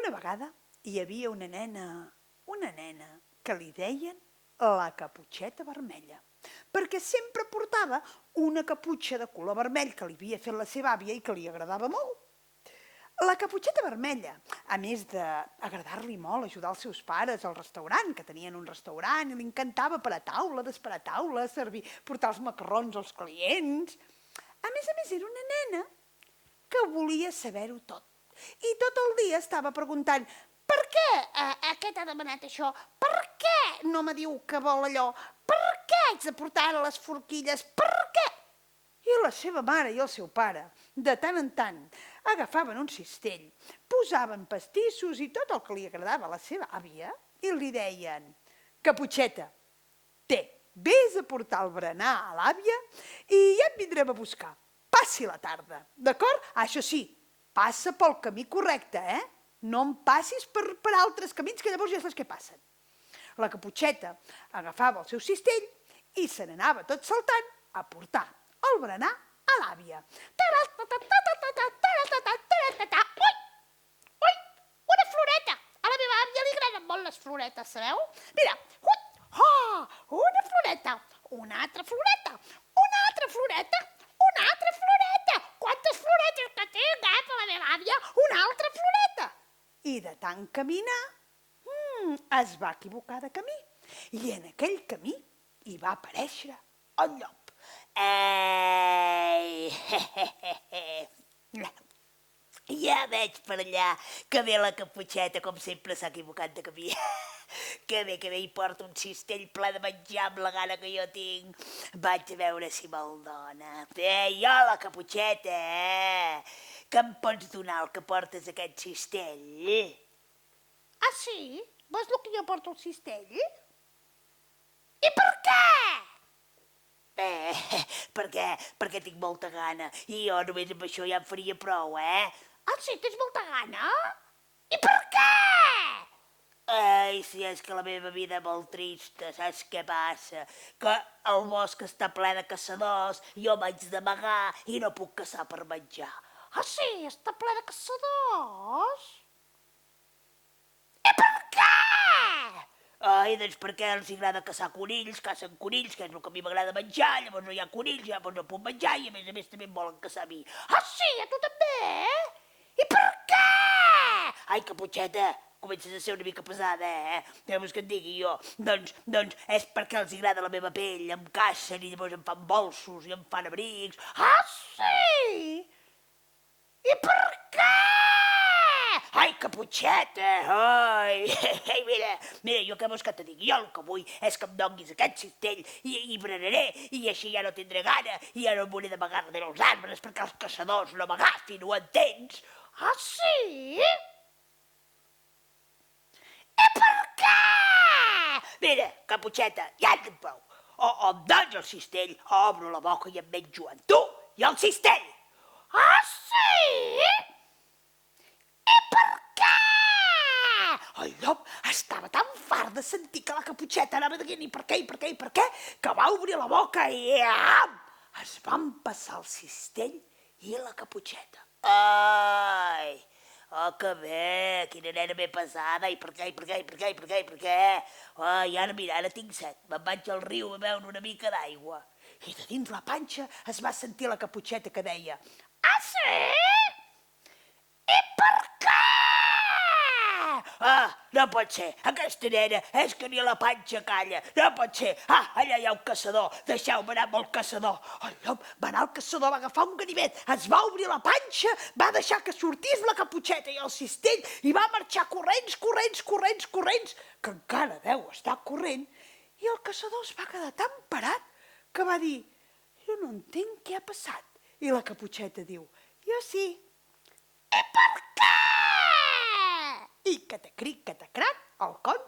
Una vegada hi havia una nena que li deien la Caputxeta Vermella, perquè sempre portava una caputxa de color vermell que li havia fet la seva àvia i que li agradava molt. La Caputxeta Vermella, a més d'agradar-li molt ajudar els seus pares al restaurant, que tenien un restaurant i li encantava parar taula, desparar taula, servir, portar els macarrons als clients. A més, era una nena que volia saber-ho tot. I tot el dia estava preguntant: per què aquest ha demanat això? Per què no me diu que vol allò? Per què haig de portar ara les forquilles? Per què? I la seva mare i el seu pare, de tant en tant, agafaven un cistell, posaven pastissos i tot el que li agradava a la seva àvia i li deien: Caputxeta, vés a portar el berenar a l'àvia i ja et vindrem a buscar. Passi la tarda, d'acord? Això sí, passa pel camí correcte, No em passis per altres camins, que llavors ja saps què passen. La Caputxeta agafava el seu cistell i se n'anava tot saltant a portar el berenar a l'àvia. Ui, una floreta! A la meva àvia li agraden molt les floretes, sabeu? Mira, una floreta, una altra floreta, una altra floreta, una altra floreta! Quantes floretes que tinc, per la meva àvia! Una altra floreta! I de tant caminar, es va equivocar de camí. I en aquell camí hi va aparèixer el llop. Ei! Ja veig per allà que ve la Caputxeta, com sempre s'ha equivocat de camí. Que bé, hi porta un cistell ple de menjar amb la gana que jo tinc. Vaig a veure si me'l dona. Hola, Caputxeta, que em pots donar el que portes aquest cistell? Ah, sí? Vols el que jo porto el cistell? I per què? Perquè tinc molta gana i jo només amb això ja em faria prou, Ah, sí? Tens molta gana? I per què? Ai, si és que la meva vida és molt trista, saps què passa? Que el bosc està ple de caçadors, jo m'haig d'amagar i no puc caçar per menjar. Ah, sí? Està ple de caçadors? I per què? Ai, doncs perquè els agrada caçar conills, cacen conills, que és el que a mi m'agrada menjar, llavors no hi ha conills, llavors no puc menjar i a més també em volen caçar a mi. Ah, sí? A tu també? I per què? Ai, Caputxeta, comences a ser una mica pesada, Ja vols que et digui jo? Doncs és perquè els agrada la meva pell, em cacen i llavors em fan bolsos i em fan abrics. Ah, sí? I per què? Ai, Caputxeta, ai, mira, jo què vols que te digui? Jo el que vull és que em donguis aquest cistell i berenaré i així ja no tindré gana i ja no m'hauré d'amagar darrere els arbres perquè els caçadors no m'agafin, ho entens? Ah, sí? I per què? Mira, Caputxeta, ja en tinc prou. O em dones el cistell, o obro la boca i em menjo amb tu i el cistell. Ah, sí? I per què? El llop estava tan fart de sentir que la Caputxeta anava dient i per què, que va obrir la boca i es van passar el cistell i la Caputxeta. Ai, que bé, quina nena ben pesada, i per què? Ai, ara mira, ara tinc set, me'n vaig al riu a beure una mica d'aigua. I de dins la panxa es va sentir la Caputxeta que deia: Ah, sí? I per què? No pot ser, aquesta nena és que ni la panxa calla, no pot ser. Allà hi ha un caçador, deixeu-me anar amb el caçador. El llop va anar al caçador, va agafar un ganivet, es va obrir la panxa, va deixar que sortís la Caputxeta i el cistell i va marxar corrents, que encara deu estar corrent. I el caçador es va quedar tan parat que va dir: jo no entenc què ha passat. I la Caputxeta diu: jo sí. I per què? I que te cric, que te crac, el conte